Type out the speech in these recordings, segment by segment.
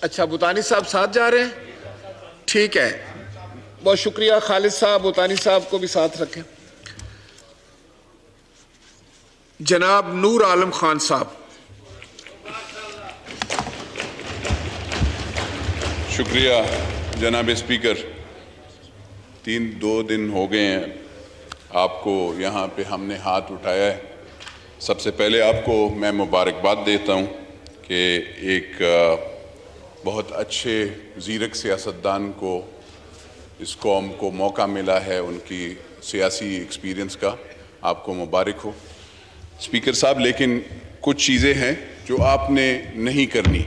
اچھا بوتانی صاحب ساتھ جا رہے ہیں؟ ٹھیک ہے، بہت شکریہ خالد صاحب، بوتانی صاحب کو بھی ساتھ رکھیں۔ جناب نور عالم خان صاحب۔ شکریہ جناب اسپیکر، دو دن ہو گئے ہیں آپ کو یہاں پہ ہم نے ہاتھ اٹھایا ہے۔ سب سے پہلے آپ کو میں مبارکباد دیتا ہوں کہ ایک بہت اچھے زیرک سیاستدان کو اس قوم کو موقع ملا ہے ان کی سیاسی ایکسپیرینس کا، آپ کو مبارک ہو اسپیکر صاحب۔ لیکن کچھ چیزیں ہیں جو آپ نے نہیں کرنی،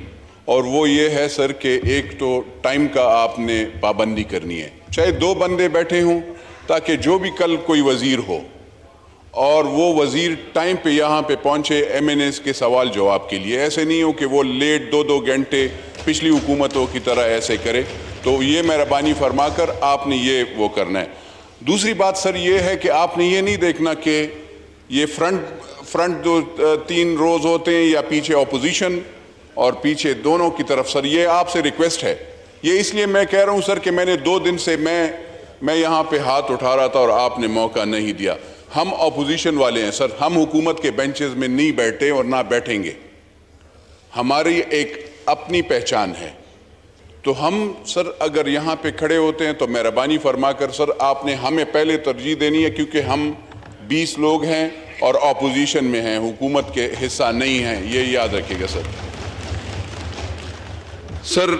اور وہ یہ ہے سر کہ ایک تو ٹائم کا آپ نے پابندی کرنی ہے، چاہے 2 بندے بیٹھے ہوں، تاکہ جو بھی کل کوئی وزیر ہو اور وہ وزیر ٹائم پہ یہاں پہ پہنچے ایم این ایس کے سوال جواب کے لیے، ایسے نہیں ہو کہ وہ لیٹ 2 گھنٹے پچھلی حکومتوں کی طرح ایسے کرے۔ تو یہ مہربانی فرما کر آپ نے یہ وہ کرنا ہے۔ دوسری بات سر یہ ہے کہ آپ نے یہ نہیں دیکھنا کہ یہ فرنٹ 3 روز ہوتے ہیں یا پیچھے اپوزیشن اور پیچھے دونوں کی طرف، سر یہ آپ سے ریکویسٹ ہے۔ یہ اس لیے میں کہہ رہا ہوں سر کہ میں نے 2 دن سے میں یہاں پہ ہاتھ اٹھا رہا تھا اور آپ نے موقع نہیں دیا۔ ہم اپوزیشن والے ہیں سر، ہم حکومت کے بینچز میں نہیں بیٹھے اور نہ بیٹھیں گے، ہماری ایک اپنی پہچان ہے۔ تو ہم سر اگر یہاں پہ کھڑے ہوتے ہیں تو مہربانی فرما کر سر آپ نے ہمیں پہلے ترجیح دینی ہے، کیونکہ ہم 20 لوگ ہیں اور اپوزیشن میں ہیں، حکومت کے حصہ نہیں ہیں، یہ یاد رکھیے گا سر۔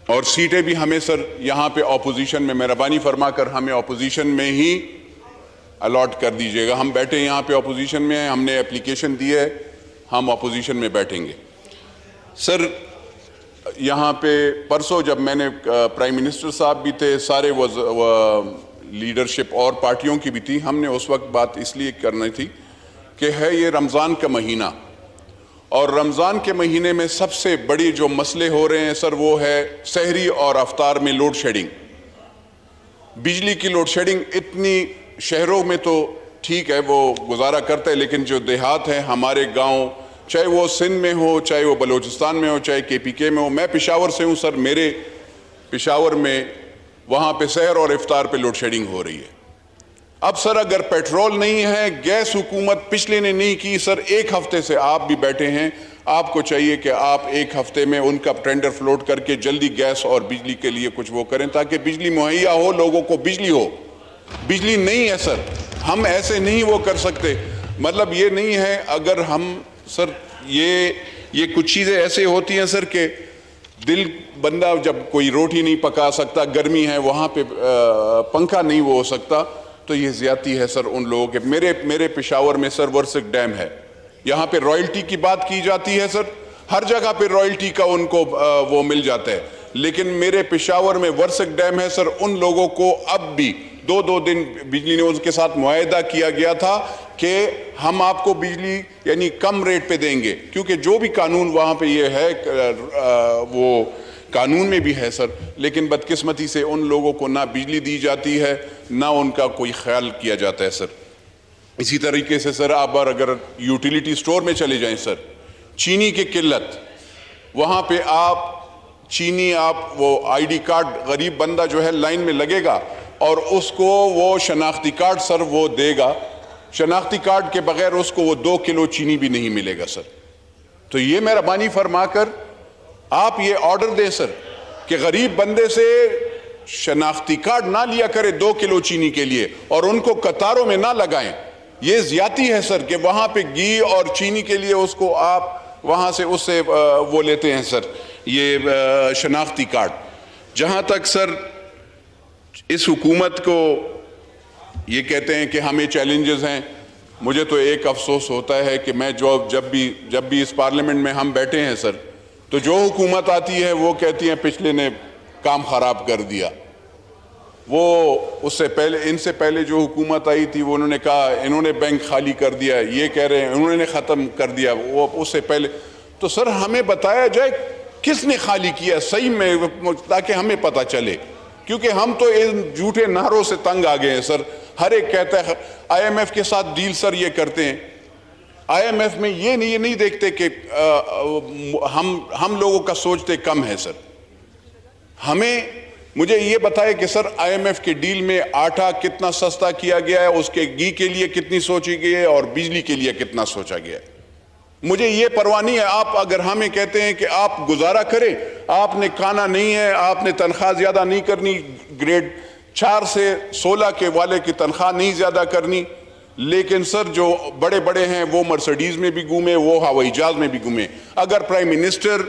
اور سیٹیں بھی ہمیں سر یہاں پہ اپوزیشن میں مہربانی فرما کر ہمیں اپوزیشن میں ہی الاٹ کر دیجئے گا۔ ہم بیٹھے یہاں پہ اپوزیشن میں ہیں، ہم نے اپلیکیشن دی ہے، ہم اپوزیشن میں بیٹھیں گے سر۔ یہاں پہ پرسوں جب میں نے پرائم منسٹر صاحب بھی تھے، سارے لیڈرشپ اور پارٹیوں کی بھی تھی، ہم نے اس وقت بات اس لیے کرنی تھی کہ ہے یہ رمضان کا مہینہ، اور رمضان کے مہینے میں سب سے بڑی جو مسئلے ہو رہے ہیں سر وہ ہے سحری اور افطار میں لوڈ شیڈنگ۔ بجلی کی لوڈ شیڈنگ اتنی شہروں میں تو ٹھیک ہے وہ گزارا کرتا ہے، لیکن جو دیہات ہیں ہمارے گاؤں، چاہے وہ سندھ میں ہو، چاہے وہ بلوچستان میں ہو، چاہے کے پی کے میں ہو، میں پشاور سے ہوں سر، میرے پشاور میں وہاں پہ سحر اور افطار پہ لوڈ شیڈنگ ہو رہی ہے۔ اب سر اگر پیٹرول نہیں ہے، گیس حکومت پچھلے نے نہیں کی سر، 1 ہفتے سے آپ بھی بیٹھے ہیں، آپ کو چاہیے کہ آپ 1 ہفتے میں ان کا ٹینڈر فلوٹ کر کے جلدی گیس اور بجلی کے لیے کچھ وہ کریں، تاکہ بجلی مہیا ہو، لوگوں کو بجلی ہو۔ بجلی نہیں ہے سر، ہم ایسے نہیں وہ کر سکتے، مطلب یہ نہیں ہے اگر ہم سر یہ کچھ چیزیں ایسے ہوتی ہیں سر کہ دل بندہ جب کوئی روٹی نہیں پکا سکتا، گرمی ہے وہاں پہ پنکھا نہیں وہ ہو سکتا، تو یہ زیادتی ہے سر ان لوگوں کے۔ میرے پشاور میں سر ورسک ڈیم ہے، یہاں پہ رائلٹی کی بات کی جاتی ہے سر، ہر جگہ پہ رائلٹی کا ان کو وہ مل جاتا ہے، لیکن میرے پشاور میں ورسک ڈیم ہے سر، ان لوگوں کو اب بھی 2 دن بجلی نے ان کے ساتھ معاہدہ کیا گیا تھا کہ ہم آپ کو بجلی یعنی کم ریٹ پہ دیں گے، کیونکہ جو بھی قانون وہاں پہ یہ ہے وہ قانون میں بھی ہے سر، لیکن بدقسمتی سے ان لوگوں کو نہ بجلی دی جاتی ہے، نہ ان کا کوئی خیال کیا جاتا ہے سر۔ اسی طریقے سے سر آپ اگر یوٹیلیٹی سٹور میں چلے جائیں سر، چینی کی قلت، وہاں پہ چینی وہ آئی ڈی کارڈ غریب بندہ جو ہے لائن میں لگے گا اور اس کو وہ شناختی کارڈ سر وہ دے گا، شناختی کارڈ کے بغیر اس کو وہ 2 کلو چینی بھی نہیں ملے گا سر۔ تو یہ مہربانی فرما کر آپ یہ آرڈر دیں سر کہ غریب بندے سے شناختی کارڈ نہ لیا کرے 2 کلو چینی کے لیے، اور ان کو قطاروں میں نہ لگائیں۔ یہ زیادتی ہے سر کہ وہاں پہ گھی اور چینی کے لیے اس کو آپ وہاں سے اس سے وہ لیتے ہیں سر یہ شناختی کارڈ۔ جہاں تک سر اس حکومت کو یہ کہتے ہیں کہ ہمیں چیلنجز ہیں، مجھے تو ایک افسوس ہوتا ہے کہ میں جب بھی اس پارلیمنٹ میں ہم بیٹھے ہیں سر، تو جو حکومت آتی ہے وہ کہتی ہیں پچھلے نے کام خراب کر دیا۔ وہ ان سے پہلے جو حکومت آئی تھی وہ انہوں نے کہا انہوں نے بینک خالی کر دیا، یہ کہہ رہے ہیں انہوں نے ختم کر دیا، وہ اس سے پہلے تو سر ہمیں بتایا جائے کس نے خالی کیا صحیح میں، تاکہ ہمیں پتہ چلے، کیونکہ ہم تو ان جھوٹے نعروں سے تنگ آ گئے ہیں سر۔ ہر ایک کہتا ہے آئی ایم ایف کے ساتھ ڈیل سر یہ کرتے ہیں، IMF میں یہ نہیں دیکھتے کہ ہم لوگوں کا سوچتے کم ہے سر. مجھے یہ بتائے کہ سر IMF کے ڈیل میں آٹا کتنا سستا کیا گیا ہے, اس کے گھی کے لیے کتنی سوچی گئی ہے اور بجلی کے لیے کتنا سوچا گیا ہے. مجھے یہ پرواہ نہیں ہے. آپ اگر ہمیں کہتے ہیں کہ آپ گزارا کریں, آپ نے کھانا نہیں ہے, آپ نے تنخواہ زیادہ نہیں کرنی, گریڈ 4 سے 16 کے والے کی تنخواہ نہیں زیادہ کرنی, لیکن سر جو بڑے بڑے ہیں وہ مرسڈیز میں بھی گھومے, وہ ہوائی جہاز میں بھی گھومے. اگر پرائم منسٹر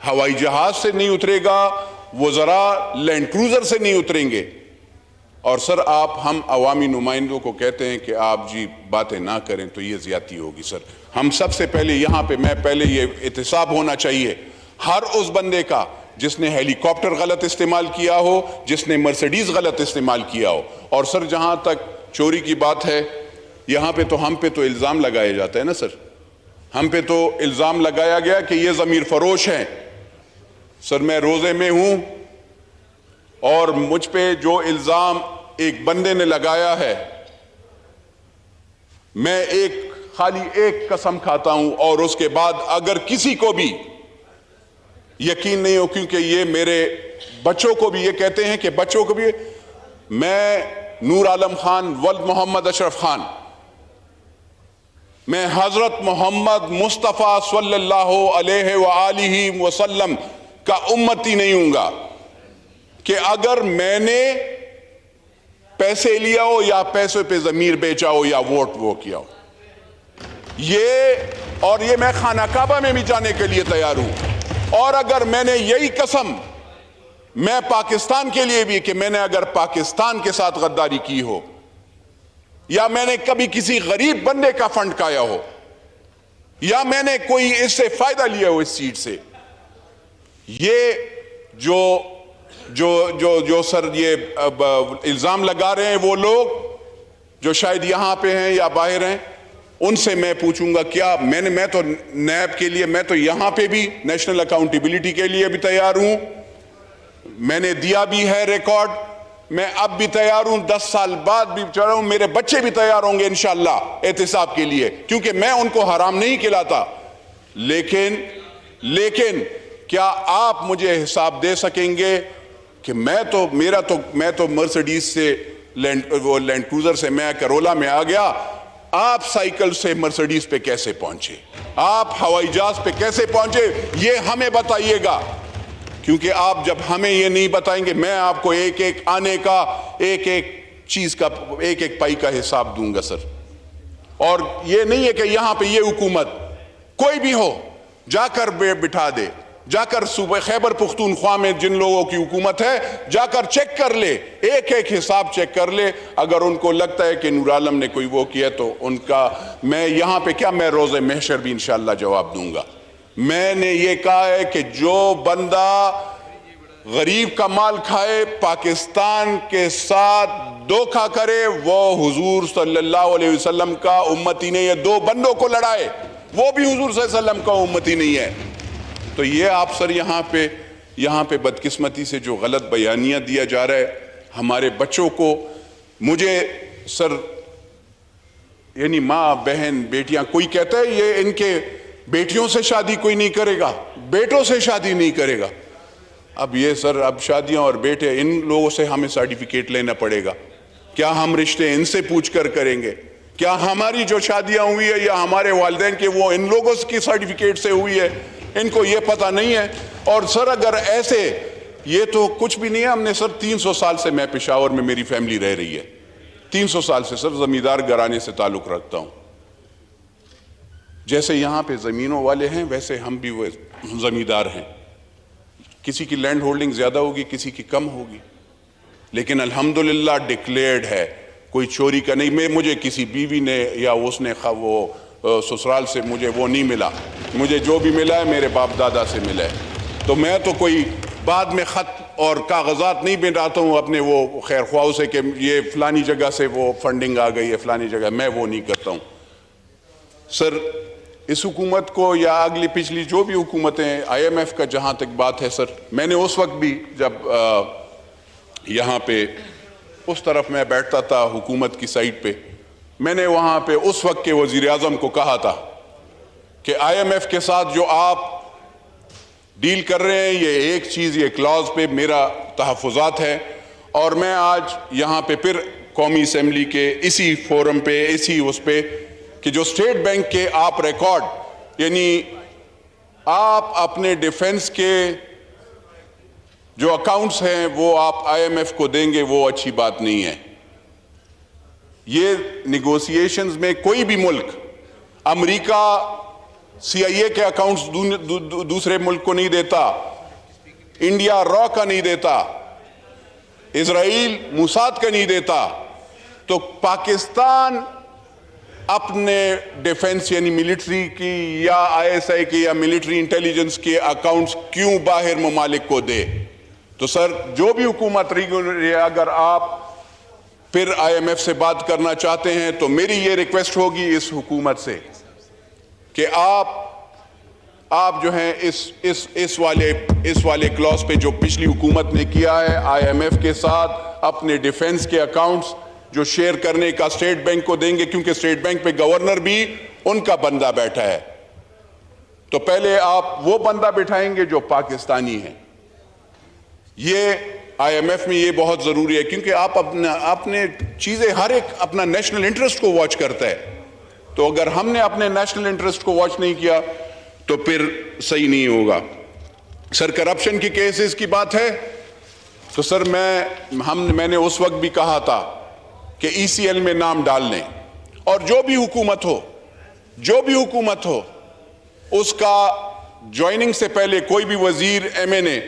ہوائی جہاز سے نہیں اترے گا, وزراء لینڈ کروزر سے نہیں اتریں گے. اور سر ہم عوامی نمائندوں کو کہتے ہیں کہ آپ جی باتیں نہ کریں تو یہ زیادتی ہوگی. سر ہم سب سے پہلے یہاں پہ یہ احتساب ہونا چاہیے ہر اس بندے کا جس نے ہیلی کاپٹر غلط استعمال کیا ہو, جس نے مرسڈیز غلط استعمال کیا ہو. اور سر جہاں تک چوری کی بات ہے, یہاں پہ ہم پہ تو الزام لگایا جاتا ہے نا سر. ہم پہ تو الزام لگایا گیا کہ یہ ضمیر فروش ہیں. سر میں روزے میں ہوں اور مجھ پہ جو الزام ایک بندے نے لگایا ہے, میں خالی ایک قسم کھاتا ہوں اور اس کے بعد اگر کسی کو بھی یقین نہیں ہو, کیونکہ یہ میرے بچوں کو بھی یہ کہتے ہیں کہ بچوں کو بھی, میں نور عالم خان ولد محمد اشرف خان, میں حضرت محمد مصطفیٰ صلی اللہ علیہ وآلہ وسلم کا امتی نہیں ہوں گا کہ اگر میں نے پیسے لیا ہو یا پیسے پہ ضمیر بیچا ہو یا ووٹ وہ کیا ہو. یہ میں خانہ کعبہ میں بھی جانے کے لیے تیار ہوں. اور اگر میں نے یہی قسم میں پاکستان کے لیے بھی کہ میں نے اگر پاکستان کے ساتھ غداری کی ہو یا میں نے کبھی کسی غریب بندے کا فنڈ کھایا ہو یا میں نے کوئی اس سے فائدہ لیا ہو اس سیٹ سے, یہ جو سر یہ الزام لگا رہے ہیں وہ لوگ جو شاید یہاں پہ ہیں یا باہر ہیں, ان سے میں پوچھوں گا کیا میں تو نیب کے لیے, میں تو یہاں پہ بھی نیشنل اکاؤنٹیبلٹی کے لیے بھی تیار ہوں, میں نے دیا بھی ہے ریکارڈ, میں اب بھی تیار ہوں, 10 سال بعد بھی چل رہا ہوں, میرے بچے بھی تیار ہوں گے انشاءاللہ احتساب کے لیے, کیونکہ میں ان کو حرام نہیں کھلاتا. لیکن کیا آپ مجھے حساب دے سکیں گے کہ میں تو مرسڈیز سے لینڈ کروزر سے میں کرولا میں آ گیا, آپ سائیکل سے مرسڈیز پہ کیسے پہنچے, آپ ہوائی جہاز پہ کیسے پہنچے, یہ ہمیں بتائیے گا. کیونکہ آپ جب ہمیں یہ نہیں بتائیں گے, میں آپ کو ایک آنے کا ایک چیز کا ایک پائی کا حساب دوں گا سر. اور یہ نہیں ہے کہ یہاں پہ یہ حکومت کوئی بھی ہو جا کر بٹھا دے, جا کر صوبہ خیبر پختونخوا میں جن لوگوں کی حکومت ہے جا کر چیک کر لے, ایک حساب چیک کر لے. اگر ان کو لگتا ہے کہ نور عالم نے کوئی وہ کیا تو ان کا, میں یہاں پہ میں روز محشر بھی انشاءاللہ جواب دوں گا. میں نے یہ کہا ہے کہ جو بندہ غریب کا مال کھائے, پاکستان کے ساتھ دھوکہ کرے, وہ حضور صلی اللہ علیہ وسلم کا امتی نہیں ہے. 2 بندوں کو لڑائے, وہ بھی حضور صلی اللہ علیہ وسلم کا امتی نہیں ہے. تو یہ آپ سر یہاں پہ بدقسمتی سے جو غلط بیانیاں دیا جا رہا ہے ہمارے بچوں کو, مجھے سر یعنی ماں بہن بیٹیاں, کوئی کہتا ہے یہ ان کے بیٹیوں سے شادی کوئی نہیں کرے گا, بیٹوں سے شادی نہیں کرے گا. اب یہ سر اب شادیاں اور بیٹے ان لوگوں سے ہمیں سرٹیفکیٹ لینا پڑے گا. کیا ہم رشتے ان سے پوچھ کر کریں گے؟ کیا ہماری جو شادیاں ہوئی ہے یا ہمارے والدین کے وہ ان لوگوں کی سرٹیفکیٹ سے ہوئی ہے؟ ان کو یہ پتہ نہیں ہے. اور سر اگر ایسے, یہ تو کچھ بھی نہیں ہے. ہم نے سر 300 سال سے, میں پشاور میں میری فیملی رہ رہی ہے, 300 سال سے سر زمیندار گھرانے سے تعلق رکھتا ہوں. جیسے یہاں پہ زمینوں والے ہیں ویسے ہم بھی وہ زمیندار ہیں. کسی کی لینڈ ہولڈنگ زیادہ ہوگی, کسی کی کم ہوگی, لیکن الحمدللہ ڈکلیئرڈ ہے, کوئی چوری کا نہیں. مجھے کسی بیوی نے یا اس نے وہ سسرال سے مجھے وہ نہیں ملا, مجھے جو بھی ملا ہے میرے باپ دادا سے ملا ہے. تو میں تو کوئی بعد میں خط اور کاغذات نہیں بناتا ہوں اپنے وہ خیر خواہوں سے کہ یہ فلانی جگہ سے وہ فنڈنگ آ گئی ہے فلانی جگہ, میں وہ نہیں کرتا ہوں. سر اس حکومت کو یا اگلی پچھلی جو بھی حکومتیں, IMF کا جہاں تک بات ہے سر, میں نے اس وقت بھی جب یہاں پہ اس طرف میں بیٹھتا تھا حکومت کی سائٹ پہ, میں نے وہاں پہ اس وقت کے وزیر اعظم کو کہا تھا کہ آئی ایم ایف کے ساتھ جو آپ ڈیل کر رہے ہیں یہ ایک چیز، یہ کلاز پہ میرا تحفظات ہے، اور میں آج یہاں پہ پھر قومی اسمبلی کے اسی فورم پہ اسی اس پہ کہ جو اسٹیٹ بینک کے آپ ریکارڈ، یعنی آپ اپنے ڈیفنس کے جو اکاؤنٹس ہیں وہ آپ آئی ایم ایف کو دیں گے، وہ اچھی بات نہیں ہے۔ یہ نیگوسیشنز میں کوئی بھی ملک، امریکہ سی آئی اے کے اکاؤنٹس دوسرے ملک کو نہیں دیتا، انڈیا را کا نہیں دیتا، اسرائیل موساد کا نہیں دیتا، تو پاکستان اپنے ڈیفنس یعنی ملٹری کی یا آئی ایس آئی کی یا ملٹری انٹیلیجنس کے اکاؤنٹس کیوں باہر ممالک کو دے؟ تو سر جو بھی حکومت رہی ہے، اگر آپ پھر آئی ایم ایف سے بات کرنا چاہتے ہیں تو میری یہ ریکویسٹ ہوگی اس حکومت سے کہ آپ جو ہیں اس والے کلاس پہ جو پچھلی حکومت نے کیا ہے آئی ایم ایف کے ساتھ اپنے ڈیفنس کے اکاؤنٹس جو شیئر کرنے کا اسٹیٹ بینک کو دیں گے، کیونکہ اسٹیٹ بینک پہ گورنر بھی ان کا بندہ بیٹھا ہے، تو پہلے آپ وہ بندہ بٹھائیں گے جو پاکستانی ہے۔ یہ آئی ایم ایف میں یہ بہت ضروری ہے، کیونکہ آپ اپنے چیزیں ہر ایک اپنا نیشنل انٹرسٹ کو واچ کرتا ہے، تو اگر ہم نے اپنے نیشنل انٹرسٹ کو واچ نہیں کیا تو پھر صحیح نہیں ہوگا۔ سر کرپشن کی کیسز کی بات ہے تو سر میں نے اس وقت بھی کہا تھا کہ ای سی ایل میں نام ڈال لیں، اور جو بھی حکومت ہو اس کا جوائننگ سے پہلے کوئی بھی وزیر ایم این اے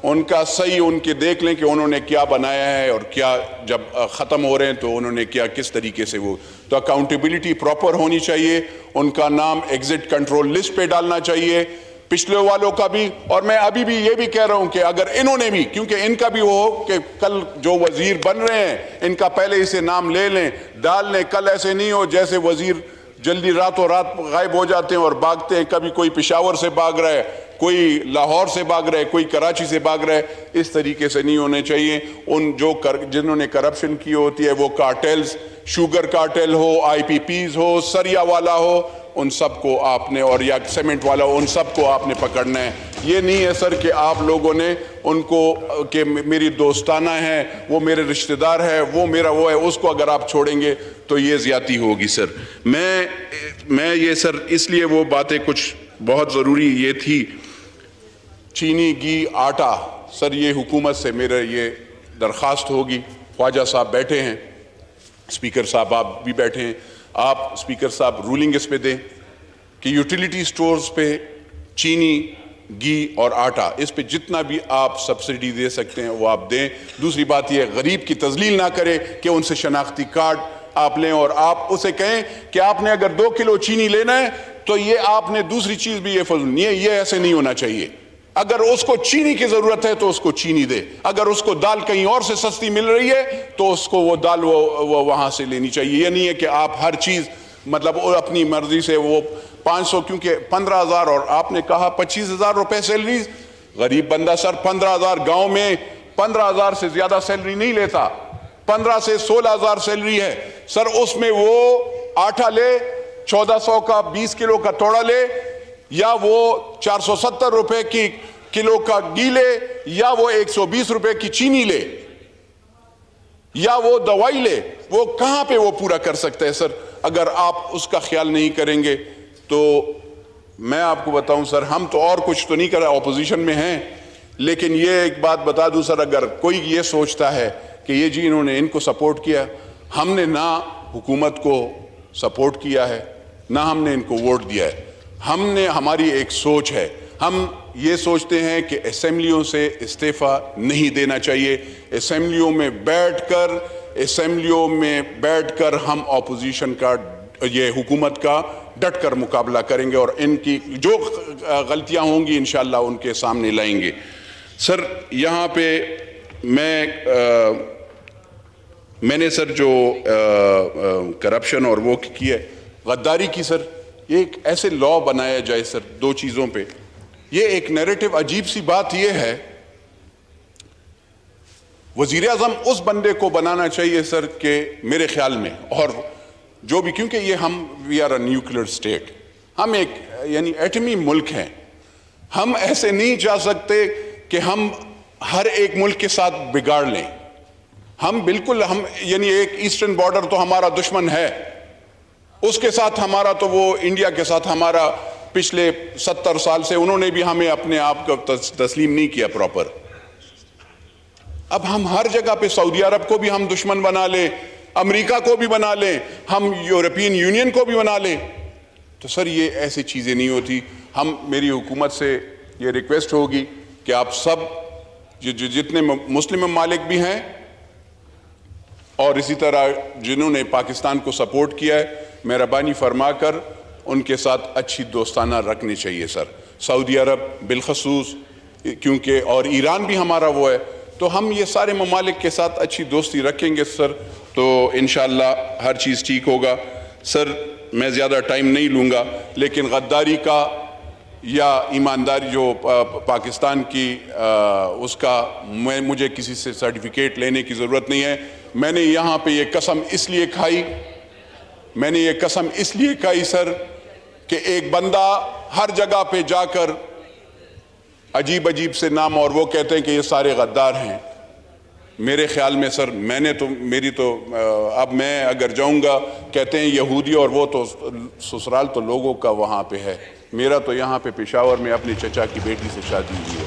ان کا صحیح ان کے دیکھ لیں کہ انہوں نے کیا بنایا ہے اور کیا جب ختم ہو رہے ہیں تو انہوں نے کیا کس طریقے سے وہ، تو اکاؤنٹیبلٹی پراپر ہونی چاہیے، ان کا نام ایگزٹ کنٹرول لسٹ پہ ڈالنا چاہیے، پچھلے والوں کا بھی۔ اور میں ابھی بھی یہ بھی کہہ رہا ہوں کہ اگر انہوں نے بھی، کیونکہ ان کا بھی وہ ہو کہ کل جو وزیر بن رہے ہیں ان کا پہلے اسے نام لے لیں، ڈال لیں، کل ایسے نہیں ہو جیسے وزیر جلدی راتوں رات غائب ہو جاتے ہیں اور بھاگتے ہیں، کبھی کوئی پشاور سے بھاگ رہا ہے، کوئی لاہور سے بھاگ رہا ہے، کوئی کراچی سے بھاگ رہا ہے، اس طریقے سے نہیں ہونے چاہیے۔ جنہوں نے کرپشن کی ہوتی ہے وہ کارٹیلز، شوگر کارٹیل ہو، آئی پی پیز ہو، سریا والا ہو، ان سب کو آپ نے، اور یا سیمنٹ والا ہو، ان سب کو آپ نے پکڑنا ہے۔ یہ نہیں ہے سر کہ آپ لوگوں نے ان کو کہ میری دوستانہ ہے، وہ میرے رشتہ دار ہے، وہ میرا وہ ہے، اس کو اگر آپ چھوڑیں گے تو یہ زیادتی ہوگی۔ سر میں یہ سر اس لیے وہ باتیں کچھ بہت ضروری یہ تھی، چینی گھی آٹا، سر یہ حکومت سے میرا یہ درخواست ہوگی، خواجہ صاحب بیٹھے ہیں، اسپیکر صاحب آپ بھی بیٹھے ہیں، آپ اسپیکر صاحب رولنگ اس پہ دیں کہ یوٹیلیٹی سٹورز پہ چینی گھی اور آٹا اس پہ جتنا بھی آپ سبسڈی دے سکتے ہیں وہ آپ دیں۔ دوسری بات یہ غریب کی تذلیل نہ کرے کہ ان سے شناختی کارڈ آپ لیں اور آپ اسے کہیں کہ آپ نے اگر 2 کلو چینی لینا ہے تو یہ آپ نے دوسری چیز بھی یہ فضل نہیں ہے، یہ ایسے نہیں ہونا چاہیے۔ اگر اس کو چینی کی ضرورت ہے تو اس کو چینی دے، اگر اس کو دال کہیں اور سے سستی مل رہی ہے تو اس کو وہ دال وہ وہاں سے لینی چاہیے۔ یہ نہیں ہے کہ آپ ہر چیز مطلب اپنی مرضی سے وہ 500، کیونکہ 15,000 اور آپ نے کہا 25,000 روپے سیلری، غریب بندہ سر 15,000 گاؤں میں 15,000 سے زیادہ سیلری نہیں لیتا، 15 سے 16,000 سیلری ہے سر، اس میں وہ آٹا لے 1400 کا 20 کلو کا توڑا لے، یا وہ 470 روپے کی کلو کا گھی لے، یا وہ 120 روپے کی چینی لے، یا وہ دوائی لے، وہ کہاں پہ وہ پورا کر سکتا ہے سر؟ اگر آپ اس کا خیال نہیں کریں گے تو میں آپ کو بتاؤں سر، ہم تو اور کچھ تو نہیں کر رہے، اپوزیشن میں ہیں، لیکن یہ ایک بات بتا دوں سر، اگر کوئی یہ سوچتا ہے کہ یہ جی انہوں نے ان کو سپورٹ کیا، ہم نے نہ حکومت کو سپورٹ کیا ہے نہ ہم نے ان کو ووٹ دیا ہے، ہماری ایک سوچ ہے، ہم یہ سوچتے ہیں کہ اسمبلیوں سے استعفیٰ نہیں دینا چاہیے، اسمبلیوں میں بیٹھ کر ہم اپوزیشن کا یہ حکومت کا ڈٹ کر مقابلہ کریں گے اور ان کی جو غلطیاں ہوں گی انشاءاللہ ان کے سامنے لائیں گے۔ سر یہاں پہ میں نے سر جو کرپشن اور وہ کی ہے غداری کی، سر ایک ایسے لا بنایا جائے سر 2 چیزوں پہ۔ یہ ایک نیریٹو عجیب سی بات یہ ہے، وزیر اعظم اس بندے کو بنانا چاہیے سر کہ میرے خیال میں، اور جو بھی, کیونکہ یہ ہم we are a nuclear state, ہم ایک یعنی ایٹمی ملک ہیں. ہم ایسے نہیں جا سکتے کہ ہم ہر ایک ملک کے ساتھ بگاڑ لیں. ہم بالکل ہم یعنی ایک ایسٹرن بارڈر تو ہمارا دشمن ہے, اس کے ساتھ ہمارا تو وہ انڈیا کے ساتھ ہمارا پچھلے 70 سال سے انہوں نے بھی ہمیں اپنے آپ کو تسلیم نہیں کیا پراپر. اب ہم ہر جگہ پہ سعودی عرب کو بھی ہم دشمن بنا لیں, امریکہ کو بھی بنا لیں, ہم یورپین یونین کو بھی بنا لیں, تو سر یہ ایسی چیزیں نہیں ہوتی. ہم میری حکومت سے یہ ریکویسٹ ہوگی کہ آپ سب جتنے مسلم ممالک بھی ہیں اور اسی طرح جنہوں نے پاکستان کو سپورٹ کیا ہے, مہربانی فرما کر ان کے ساتھ اچھی دوستانہ رکھنی چاہیے سر. سعودی عرب بالخصوص, کیونکہ اور ایران بھی ہمارا وہ ہے, تو ہم یہ سارے ممالک کے ساتھ اچھی دوستی رکھیں گے سر, تو انشاءاللہ ہر چیز ٹھیک ہوگا. سر میں زیادہ ٹائم نہیں لوں گا, لیکن غداری کا یا ایمانداری جو پاکستان کی اس کا مجھے کسی سے سرٹیفکیٹ لینے کی ضرورت نہیں ہے. میں نے یہاں پہ یہ قسم اس لیے کھائی سر کہ ایک بندہ ہر جگہ پہ جا کر عجیب عجیب سے نام, اور وہ کہتے ہیں کہ یہ سارے غدار ہیں. میرے خیال میں سر اب میں اگر جاؤں گا, کہتے ہیں یہودی, اور وہ تو سسرال تو لوگوں کا وہاں پہ ہے. میرا تو یہاں پہ پشاور میں اپنے چچا کی بیٹی سے شادی ہوئی ہے.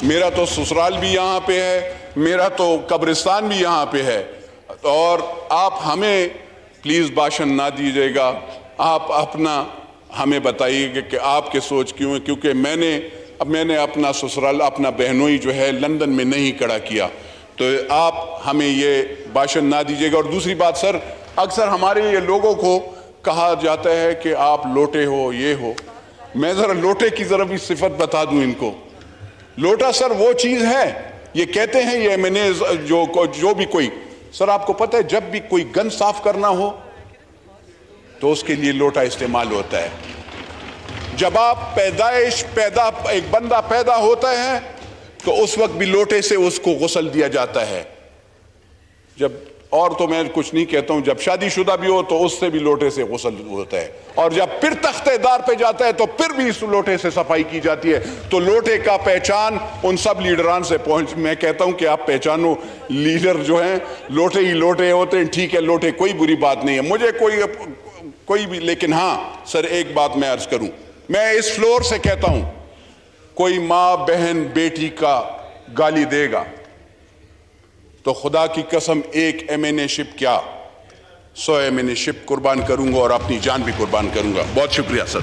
میرا تو سسرال بھی یہاں پہ ہے, میرا تو قبرستان بھی یہاں پہ ہے. اور آپ ہمیں پلیز بھاشن نہ دیجیے گا, آپ اپنا ہمیں بتائیے گا کہ آپ کے سوچ کیوں ہے, کیونکہ میں نے اپنا سسرال, اپنا بہنوئی جو ہے لندن میں نہیں کھڑا کیا, تو آپ ہمیں یہ بھاشن نہ دیجیے گا. اور دوسری بات سر, اکثر ہمارے یہ لوگوں کو کہا جاتا ہے کہ آپ لوٹے ہو, یہ ہو. میں ذرا لوٹے کی ذرا بھی صفت بتا دوں ان کو. لوٹا سر وہ چیز ہے, یہ کہتے ہیں یہ میں نے جو بھی کوئی, سر آپ کو پتہ ہے جب بھی کوئی گن صاف کرنا ہو تو اس کے لیے لوٹا استعمال ہوتا ہے. جب آپ ایک بندہ پیدا ہوتا ہے تو اس وقت بھی لوٹے سے اس کو غسل دیا جاتا ہے. اور تو میں کچھ نہیں کہتا ہوں, جب شادی شدہ بھی ہو تو اس سے بھی لوٹے سے غسل ہوتا ہے, اور جب پھر تختہ دار پہ جاتا ہے تو پھر بھی اس لوٹے سے صفائی کی جاتی ہے. تو لوٹے کا پہچان ان سب لیڈران سے میں کہتا ہوں کہ آپ پہچانو, لیڈر جو ہیں لوٹے ہی لوٹے ہوتے ہیں. ٹھیک ہے, لوٹے کوئی بری بات نہیں ہے, مجھے کوئی بھی, لیکن ہاں سر ایک بات میں عرض کروں, میں اس فلور سے کہتا ہوں, کوئی ماں بہن بیٹی کا گالی دے گا تو خدا کی قسم 1 ایمین شپ کیا 100 ایمین شپ قربان کروں گا, اور اپنی جان بھی قربان کروں گا. بہت شکریہ سر.